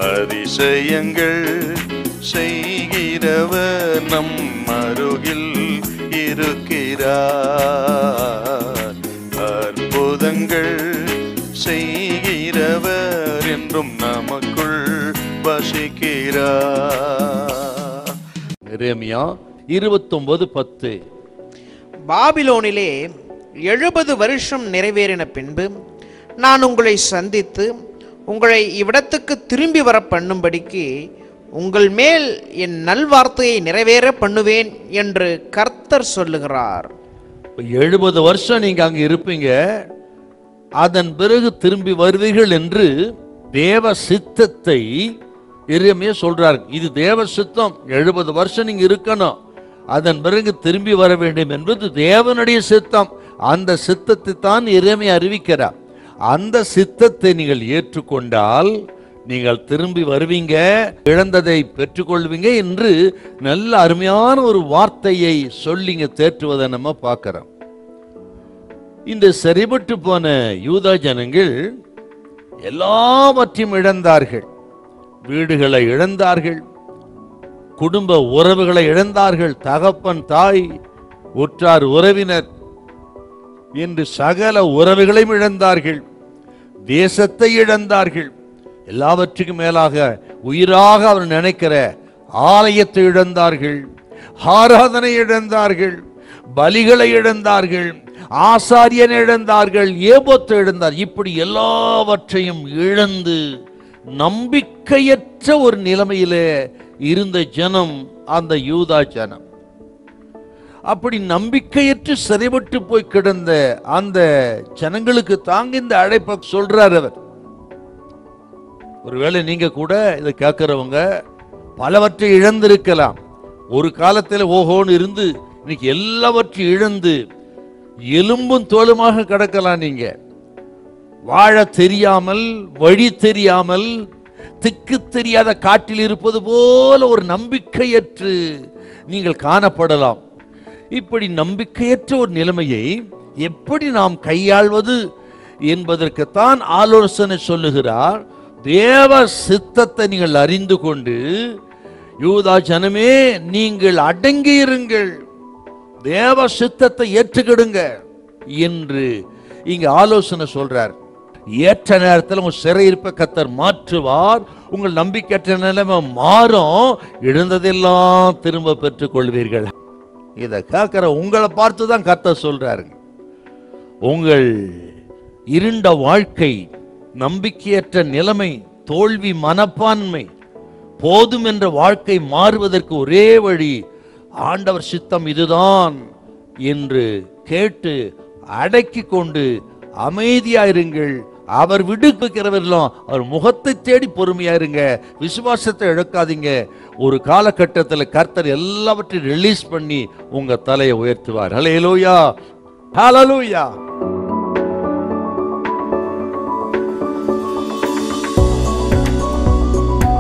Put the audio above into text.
அதிசயங்கள் செய்கிறவர் நம் அருகில் இருக்கிறார். அற்புதங்கள் செய்கிறவர் என்றும் நமக்குள் வசிக்கிறார். எரேமியா 29:10. பாபிலோனிலே 70 வருஷம் நிறைவேறின பின்பு நான் உங்களை சந்தித்து உங்களை இவ்விடத்துக்கு திரும்பி வர பண்ணும்படிக்கு உங்கள் மேல் என் நல்வார்த்தையை நிறைவேற பண்ணுவேன் என்று கர்த்தர் சொல்லுகிறார். 70 வருஷம் நீங்க அங்க இருப்பீங்க, அதன் பிறகு திரும்பி வருவீர்கள் என்று தேவ சித்தத்தை எரேமியா சொல்றார். இது தேவ சித்தம். 70 வருஷம் நீங்க இருக்கணும், அதன் பிறகு திரும்பி வர வேண்டும் என்பது தேவனுடைய சித்தம். அந்த சித்தத்தை தான் எரேமியா அறிவிக்கிறார். அந்த சித்தத்தை நீங்கள் ஏற்றுக்கொண்டால் நீங்கள் திரும்பி வருவீங்க, இழந்ததை பெற்றுக்கொள்வீங்க என்று நல்ல அருமையான ஒரு வார்த்தையை சொல்லிங்க தேற்றுவதை நம்ம பார்க்கிறோம். இந்த சரிபட்டு போன யூதா ஜனங்கள் எல்லாவற்றையும் இழந்தார்கள். வீடுகளை இழந்தார்கள், குடும்ப உறவுகளை இழந்தார்கள், தகப்பன் தாய் உற்றார் உறவினர் என்று சகல உறவுகளையும் இழந்தார்கள், தேசத்தை இழந்தார்கள். எல்லாவற்றுக்கும் மேலாக உயிராக அவர் நினைக்கிற ஆலயத்தை இழந்தார்கள், ஆராதனை இழந்தார்கள், பலிகளை இழந்தார்கள், ஆசாரியனை இழந்தார்கள், ஏபோத்தை இழந்தார். இப்படி எல்லாவற்றையும் இழந்து நம்பிக்கையற்ற ஒரு நிலைமையிலே இருந்த ஜனம் அந்த யூதா ஜனம். அப்படி நம்பிக்கையற்று சிறைப்பட்டு போய் கிடந்த அந்த ஜனங்களுக்கு தாங்க இந்த அழைப்பை சொல்றார் அவர். ஒருவேளை நீங்க கூட இதை கேட்கிறவங்க பலவற்றை இழந்திருக்கலாம். ஒரு காலத்தில் ஓஹோன்னு இருந்து இன்னைக்கு எல்லாவற்றையும் இழந்து எலும்பும் தோலுமாக கிடக்கலாம். நீங்க வாழ தெரியாமல், வழி தெரியாமல், திக்கு தெரியாத காட்டில் இருப்பது போல ஒரு நம்பிக்கையற்று நீங்கள் காணப்படலாம். இப்படி நம்பிக்கையற்ற ஒரு நிலைமையை எப்படி நாம் கையாள்வது என்பதற்குத்தான் ஆலோசனை சொல்லுகிறார். தேவ சித்தத்தை நீங்கள் அறிந்து கொண்டு, யூதா ஜனமே நீங்கள் அடங்கி இருங்கள், தேவ சித்தத்தை ஏற்றுக்கிடுங்க என்று இங்க ஆலோசனை சொல்றார். ஏற்ற நேரத்தில் உங்க சிறையிருப்பை கர்த்தர் மாற்றுவார், உங்கள் நம்பிக்கையற்ற நிலைமை மாறும், இழந்ததெல்லாம் திரும்ப பெற்றுக் கொள்வீர்கள். இதை கேட்கிற உங்களை பார்த்து தான் கர்த்தர் சொல்றாரு. உங்கள் இருண்ட வாழ்க்கை, நம்பிக்கையற்ற நிலைமை, தோல்வி மனப்பான்மை, போதும் என்ற வாழ்க்கை மாறுவதற்கு ஒரே வழி ஆண்டவர் சித்தம் இதுதான் என்று கேட்டு அடக்கி கொண்டு அமைதியாயிருங்கள். அவர் விடுவிக்கிறவர்களும் அவர் முகத்தை தேடி பொறுமையாயிருங்க, விசுவாசத்தை இழக்காதீங்க. ஒரு காலகட்டத்தில் கர்த்தர் எல்லாவற்றையும் ரிலீஸ் பண்ணி உங்க தலையை உயர்த்துவார். ஹல்லேலூயா, ஹல்லேலூயா.